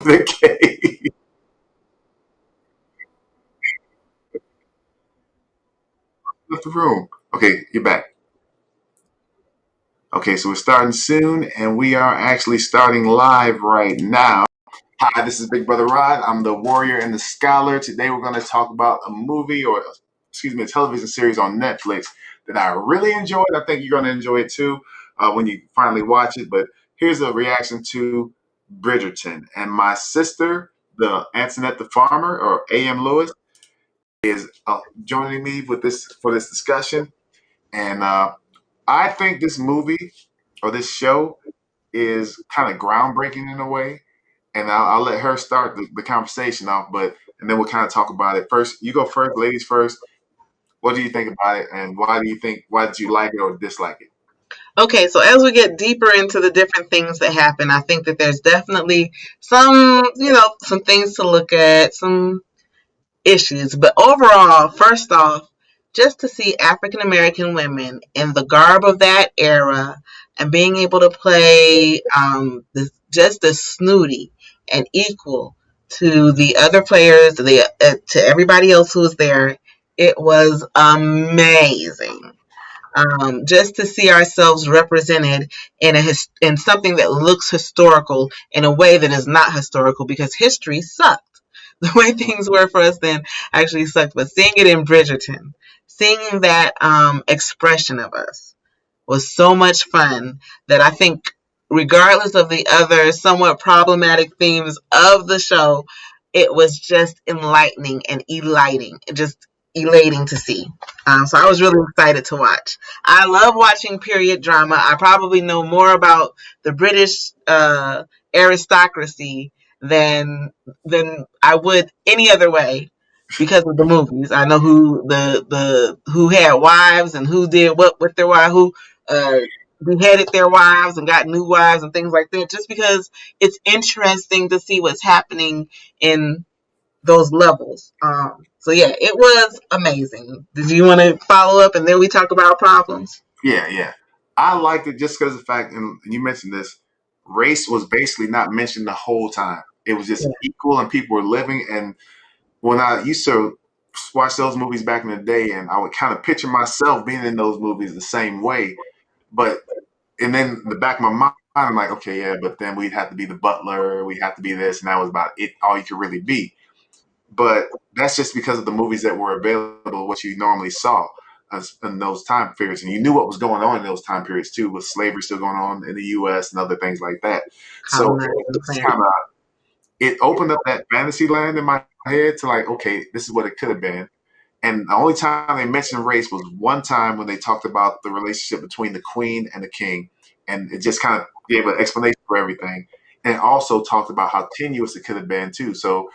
Okay. Left the room. Okay, you're back. Okay, so we're starting soon, and we are actually starting live right now. Hi, this is Big Brother Rod. I'm the warrior and the scholar. Today we're going to talk about a movie, or excuse me, a television series on Netflix that I really enjoyed. I think you're going to enjoy it too when you finally watch it. But here's a reaction to Bridgerton. And my sister, the Antoinette the Farmer, or A.M. Lewis, is joining me with this for this discussion. And I think this movie or this show is kind of groundbreaking in a way. And I'll let her start the conversation off, but and then we'll kind of talk about it. First, you go first, ladies first. What do you think about it, and why did you like it or dislike it? Okay, so as we get deeper into the different things that happen, I think that there's definitely some things to look at, some issues. But overall, first off, just to see African American women in the garb of that era and being able to play just as snooty and equal to the other players, to everybody else who was there, it was amazing. Just to see ourselves represented in something that looks historical in a way that is not historical because history sucked. The way things were for us then actually sucked. But seeing it in Bridgerton, seeing that expression of us was so much fun that I think, regardless of the other somewhat problematic themes of the show, it was just enlightening and elating, just elating to see. So I was really excited to watch. I love watching period drama. I probably know more about the British aristocracy than I would any other way because of the movies. I know who had wives and who did what with their wife, who uh, beheaded their wives and got new wives and things like that. Just because it's interesting to see what's happening in those levels. So yeah, it was amazing. Did you want to follow up and then we talk about problems? Yeah, yeah. I liked it just because of the fact, and you mentioned this, race was basically not mentioned the whole time. It was just Yeah. equal, and people were living. And when I used to watch those movies back in the day, and I would kind of picture myself being in those movies the same way. But and then in the back of my mind, I'm like, okay, yeah, but then we'd have to be the butler, we'd have to be this, and that was about it, all you could really be. But that's just because of the movies that were available, what you normally saw in those time periods, and you knew what was going on in those time periods too, with slavery still going on in the U.S. and other things like that. So Colonizing it's plans. kind of it opened up that fantasy land in my head to like, okay, this is what it could have been. And the only time they mentioned race was one time when they talked about the relationship between the queen and the king, and it just kind of gave an explanation for everything, and it also talked about how tenuous it could have been too. So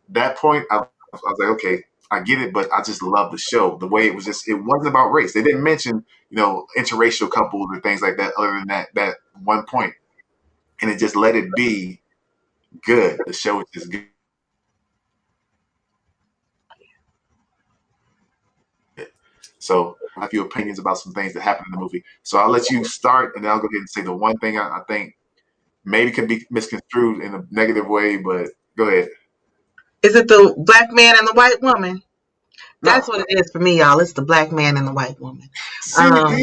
that point, I was like, okay, I get it, but I just love the show. The way it was just, it wasn't about race. They didn't mention, interracial couples or things like that, other than that one point, and it just let it be good. The show is just good. So I have a few opinions about some things that happened in the movie. So I'll let you start, and then I'll go ahead and say the one thing I think maybe could be misconstrued in a negative way, but go ahead. Is it the black man and the white woman? That's No, what it is for me, y'all. It's the black man and the white woman. see, Um,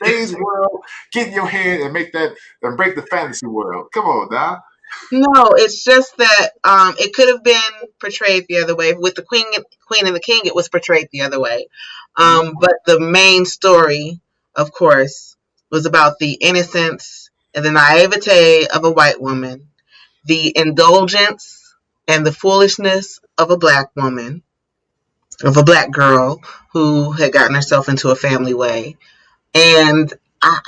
today's world, get in your head and make that and break the fantasy world. Come on, now. no, it's just that it could have been portrayed the other way. With the queen and the king, it was portrayed the other way. But the main story, of course, was about the innocence and the naivete of a white woman, the indulgence and the foolishness of a black woman, of a black girl who had gotten herself into a family way. And I,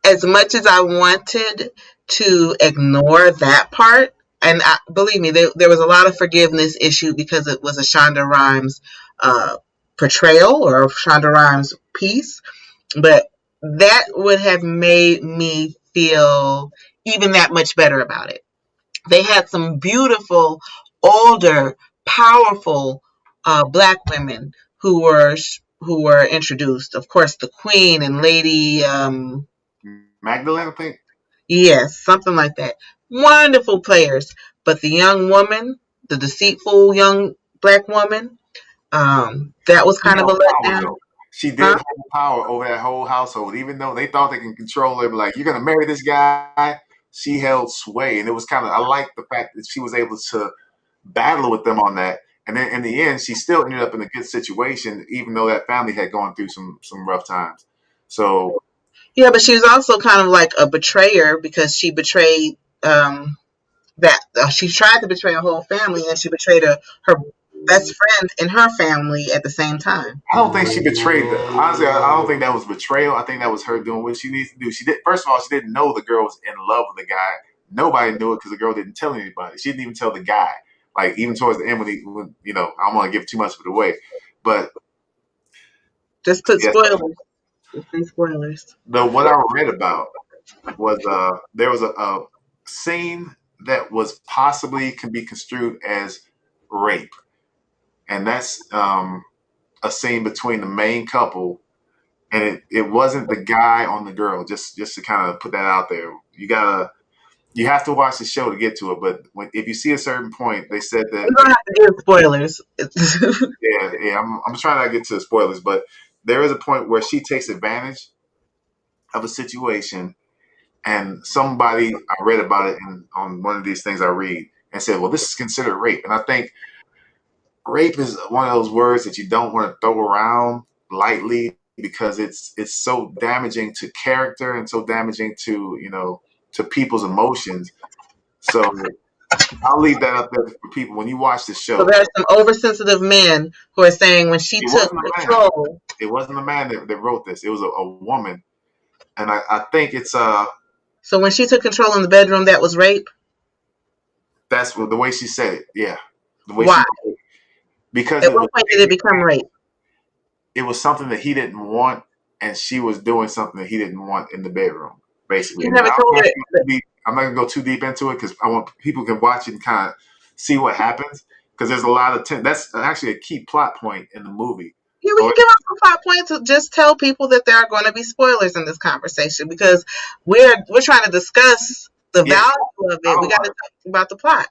as much as I wanted to ignore that part, and believe me, there was a lot of forgiveness issue because it was a Shonda Rhimes uh, portrayal or a Shonda Rhimes piece, but that would have made me feel even that much better about it. They had some beautiful, older, powerful black women who were introduced. Of course, the Queen and Lady. Magdalene, I think. Yes, something like that. Wonderful players. but the young woman, the deceitful young black woman, that was She kind of a held power letdown. though. She Huh? did hold power over that whole household, even though they thought they can control her. Like, you're gonna marry this guy. She held sway, and it was kind of. I like the fact that she was able to battle with them on that. And then in the end, she still ended up in a good situation, even though that family had gone through some rough times. So Yeah, but she was also kind of like a betrayer because she betrayed that she tried to betray her whole family and she betrayed her best friend and her family at the same time. I don't think she betrayed them. Honestly, I don't think that was betrayal. I think that was her doing what she needs to do. She did. First of all, she didn't know the girl was in love with the guy. Nobody knew it because the girl didn't tell anybody. She didn't even tell the guy. Like, even towards the end, when I don't want to give too much of it away, but Just put yes, spoilers. Just say spoilers. the what I read about was there was a scene that was possibly can be construed as rape, and that's a scene between the main couple, and it wasn't the guy on the girl. Just to kind of put that out there, you have to watch the show to get to it. But if you see a certain point, they said that We're gonna have to give spoilers. yeah. I'm trying not to get to the spoilers, but there is a point where she takes advantage of a situation, and somebody I read about it on one of these things I read and said, well, this is considered rape, and I think rape is one of those words that you don't want to throw around lightly because it's so damaging to character and so damaging to to people's emotions. So I'll leave that up there for people when you watch the So show. there's some oversensitive men who are saying when she It took wasn't a man. control. It wasn't a man that wrote this. It was a woman, and I think it's So when she took control in the bedroom, that was rape. that's the way she said it. Yeah, the way Why? she because At what point did it become rape? it was something that he didn't want, and she was doing something that he didn't want in the bedroom, basically. You And never told her. I'm not gonna go too deep into it because I want people can watch it and kind of see what happens because there's a lot of that's actually a key plot point in the movie. Yeah, we Or can give out some plot points. To just tell people that there are going to be spoilers in this conversation because we're trying to discuss the yeah, value of I it. We don't got to want talk about the plot.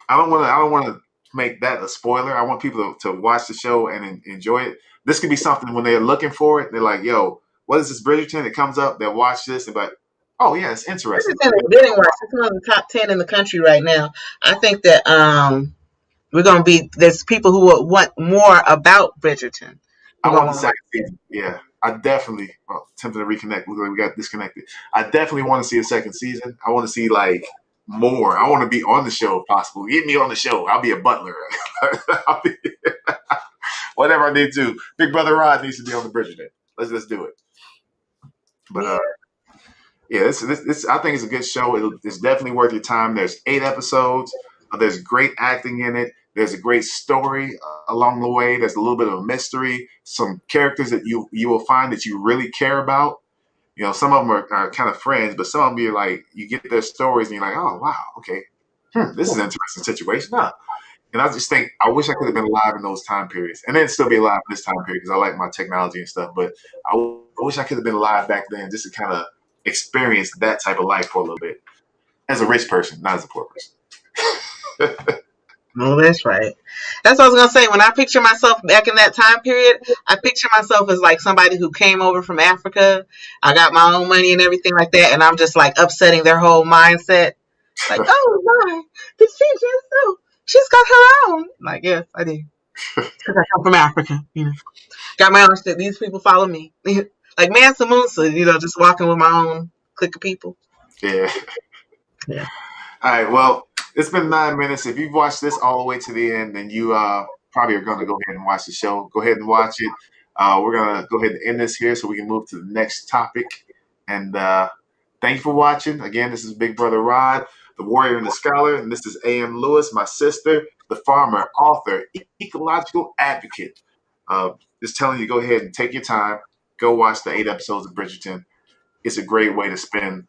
I don't want to make that a spoiler. I want people to watch the show and enjoy it. This could be something when they're looking for it. They're like, "Yo, what is this Bridgerton?" It comes up. They watch this and be like, "Oh yeah, it's interesting." Bridgerton is getting worse. It's one of the top 10 in the country right now. I think that we're going to be there's people who will want more about Bridgerton. We're I going to want the want to watch second season. Yeah, I definitely tempted to reconnect. Look like we got disconnected. I definitely want to see a second season. I want to see like more. I want to be on the show if possible. Get me on the show. I'll be a butler. I'll be, whatever I need to. Big Brother Rod needs to be on the Bridgerton. Let's do it. But it. Yeah, yeah, this I think it's a good show. It's definitely worth your time. There's 8 episodes. There's great acting in it. There's a great story along the way. There's a little bit of a mystery. Some characters that you will find that you really care about. Some of them are kind of friends, but some of them you're like you get their stories and you're like, oh wow, okay, this is an interesting situation. Huh? And I just think I wish I could have been alive in those time periods, and then still be alive in this time period because I like my technology and stuff. But I wish I could have been alive back then just to kind of experience that type of life for a little bit as a rich person, not as a poor person. well, that's right. That's what I was gonna say. When I picture myself back in that time period, I picture myself as like somebody who came over from Africa. I got my own money and everything like that, and I'm just like upsetting their whole mindset. Like, oh my, did she just so? She's got her own. Like, yes, I did. Because I come from Africa, Got my own shit. These people follow me. Like Mansa Musa, just walking with my own clique of people. Yeah. Yeah. All right. Well, it's been 9 minutes. If you've watched this all the way to the end, then you probably are going to go ahead and watch the show. Go ahead and watch it. We're going to go ahead and end this here so we can move to the next topic. And thank you for watching. Again, this is Big Brother Rod, the warrior and the scholar. And this is A.M. Lewis, my sister, the farmer, author, ecological advocate. Just telling you, go ahead and take your time. Go watch the 8 episodes of Bridgerton. It's a great way to spend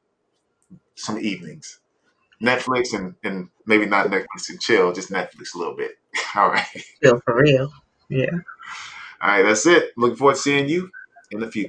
some evenings. Netflix and maybe not Netflix and chill, just Netflix a little bit. All right. Feel for real. Yeah. All right, that's it. Looking forward to seeing you in the future.